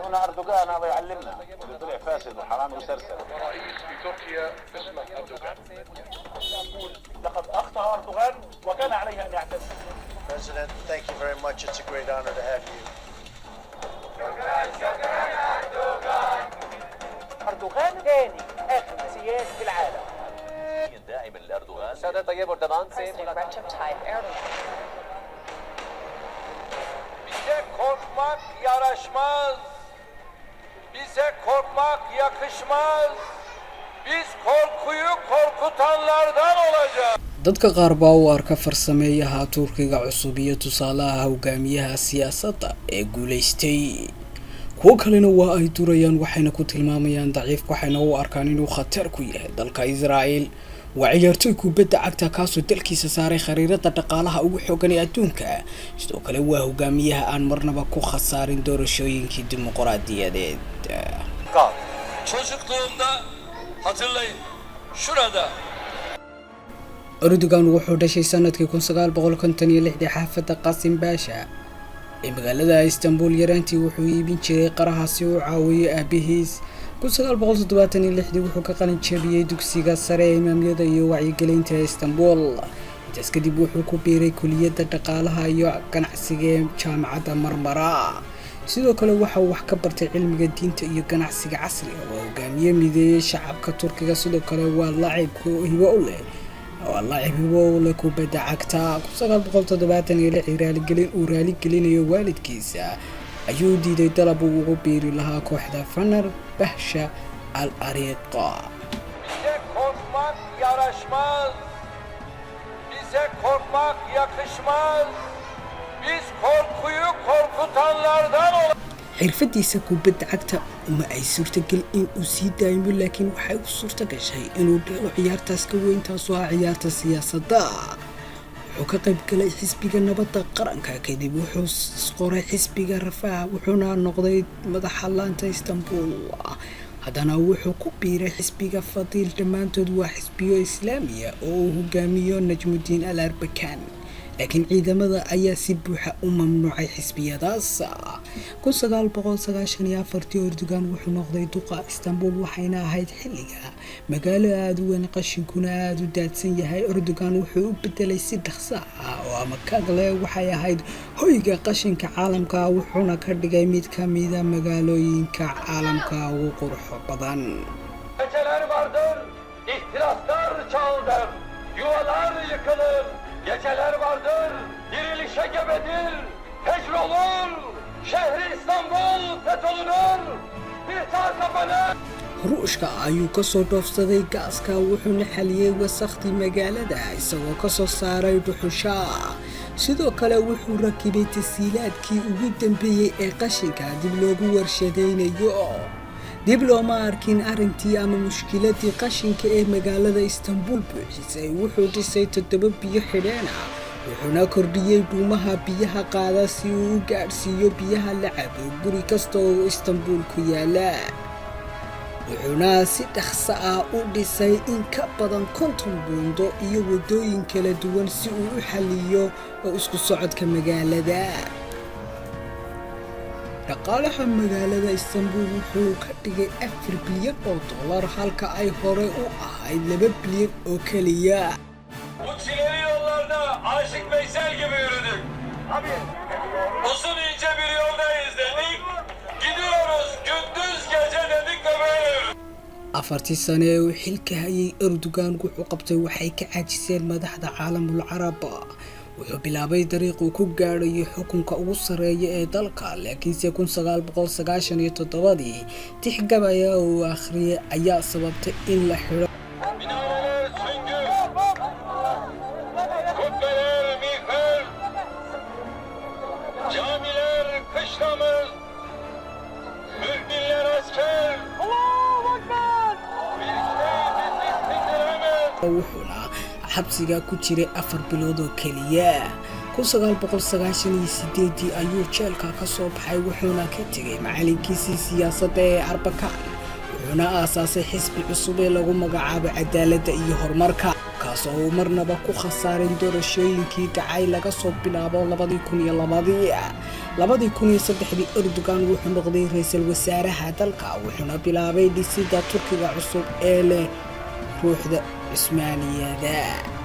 هنا أردوغان هذا يعلمنا اللي طلع فاسد وحرامي وسرسر. رئيس في تركيا اسمه أردوغان. لقد أخطأ أردوغان وكان عليه أن يعتذر. President, thank you very much. It's a great honor to have you. أردوغان ثاني آخر سياسي في العالم. داعما لأردوغان. Şurada Tayyip Erdoğan President Recep Tayyip Erdogan. Bize korkmak yaraşmaz. Bize korkmak yakışmaz. Biz korkuyu korkutanlardan olacağız. dadka qaar baa u arka farsameeyaha Turkiga cusub iyo tusaalaha hogaamiyaha siyaasadda ee guuleystay. kuwa kalena waa ay durayaan waxayna ku tilmaamayaan daciif waxayna u arkaan inuu khatar ku yahay dalka Israa'iil. waa ciyaartoy kubadda cagta kaasoo dalkiisa saaray khariirada dhaqaalaha ugu xooggan ee adduunka. sidoo kale waa hogaamiyaha aan marnaba ku khasaarin doorashooyinkii dimuqraadiyadeed. Çocukluğumda hatırlayın şurada Erdogan wuxuu dhashay sanadkii 1956 xaafadda Qasim Basha ee magaalada Istanbul. yaraantii wuxuu iibin jiray qaraha si uu caawiyo aabihiis. 1976 wuxuu ka qalin jabiyay dugsiga sare ee imaamyada iyo wacyigelinta Istanbul. intaas kadib wuxuu ku biiray kulliyadda dhaqaalaha iyo ganacsiga ee jaamacadda Marmara. sidoo kale waxa uu wax ka bartay cilmiga diinta iyo ganacsiga casriga. waa hogaamiye mideeyay shacabka Turkiga. sidoo kale waa laacib hibo u leh kubadda cagta. 1976 uu raali gelinayo waalidkiisa ayuu diiday dalab uu ugu biiri lahaa kooxda Fenerbahçe Al-Ariqa. bize korkmak yaraşmaz. Bize korkmak yakışmaz. Biz korkuyu korkutanlardan olacağız. xirfadiisa kubadda cagta uma ay suurtagal in uu sii daayimo laakiin waxay u suurta gashay inuu dhalo ciyaartaas ka weyn taasoo ah ciyaarta siyaasadda. wuxuu ka qayb galay xisbiga nabadda qaranka kadib wuxuu qoray xisbiga Rafah wuxuuna noqday madaxa laanta Istanbul. haddana wuxuu ku biiray xisbiga Fadil. dhammaantood waa xisbiyo islaamiya oo uu hogaamiyo Najmuddin al-Erbakan. laakiin ciidamada ayaa si buuxa u mamnuucay xisbiyadaas. 1994 Erdogan wuxuu noqday duqa Istanbul waxayna ahayd xilliga magaalo aad u weyn qashinkuna aad u daadsan yahay. Erdogan wuxuu u bedelay si dhaqso ah oo amakagle waxay ahayd hoyga qashinka caalamka wuxuuna ka dhigay mid ka mid ah magaalooyinka caalamka ugu quruxda badan. Geceler vardır, ihtiraslar çağılır, yuvalar yıkılır. Geceler vardır, dirilişe gebedir, fecr olur, şehri İstanbul fetholunur, bir tar kapanır. ruushka ayuu ka soo dhoofsaday gaaska wuxuuna xaliyay wasakhtii magaalada isagoo ka soo saaray dhuxusha. sidoo kale wuxuu rakibay tasiilaadkii ugu dambeeyay ee qashinka dib loogu warshadaynayo. dib looma arkin arrintii ama mushkiladii qashinka ee magaalada Istanbul buuxisay. wuxuu dhisay 7 biyo xidheen ah wuxuuna kordhiyay dhuumaha biyaha qaada si uu u gaarsiiyo biyaha la cabo guri kasta oo Istanbul ku yaala. wuxuuna si dhaqso ah u dhisay in ka badan 50 buundo iyo wadooyin kala duwan si uu u xalliyo isku socodka magaalada. dhaqaalaha magaalada Istanbul wuxuu ka dhigay $4 bilyan halka ay hore u ahayd $2 bilyan oo kaliya. Bu çileli yollarda Aşık Veysel gibi yürüdük. Uzun ince bir yolda izledik. Gidiyoruz gündüz gece dedik ve böyle yürüdük. 4 sano ee uu xilka hayay Erdogan wuxuu qabtay waxay ka caajiseen madaxda caalamul carab. wuxuu bilaabay dariiq uu ku gaarayo xukunka ugu sareeya ee dalka. laakiinse 1997 tixgabaya uu akhriyay ayaa sababtay in la xiro. Minareler süngü, kubbeler miğfer, camiler kışlamız, mürbinler asker. Allahu Ekber! Bir şey bizi sindiremez. wuxuuna xabsiga ku jiray 4 bilood oo kaliya. 1998 ayuu jeelka ka soo baxay wuxuuna ka tagay macalinkiisii siyaasadda ee Erbakan. wuxuuna aasaasay xisbi cusub ee lagu magacaabo cadaaladda iyo horumarka kaasoo uu marnaba ku khasaarin doorashooyinkii dhacay laga soo bilaabo 2002. 2003 Erdogan wuxuu noqday ra'iisul wasaaraha dalka wuxuuna bilaabay dhisidda Turkiga cusub ee leh ruuxda Cusmaaniyada.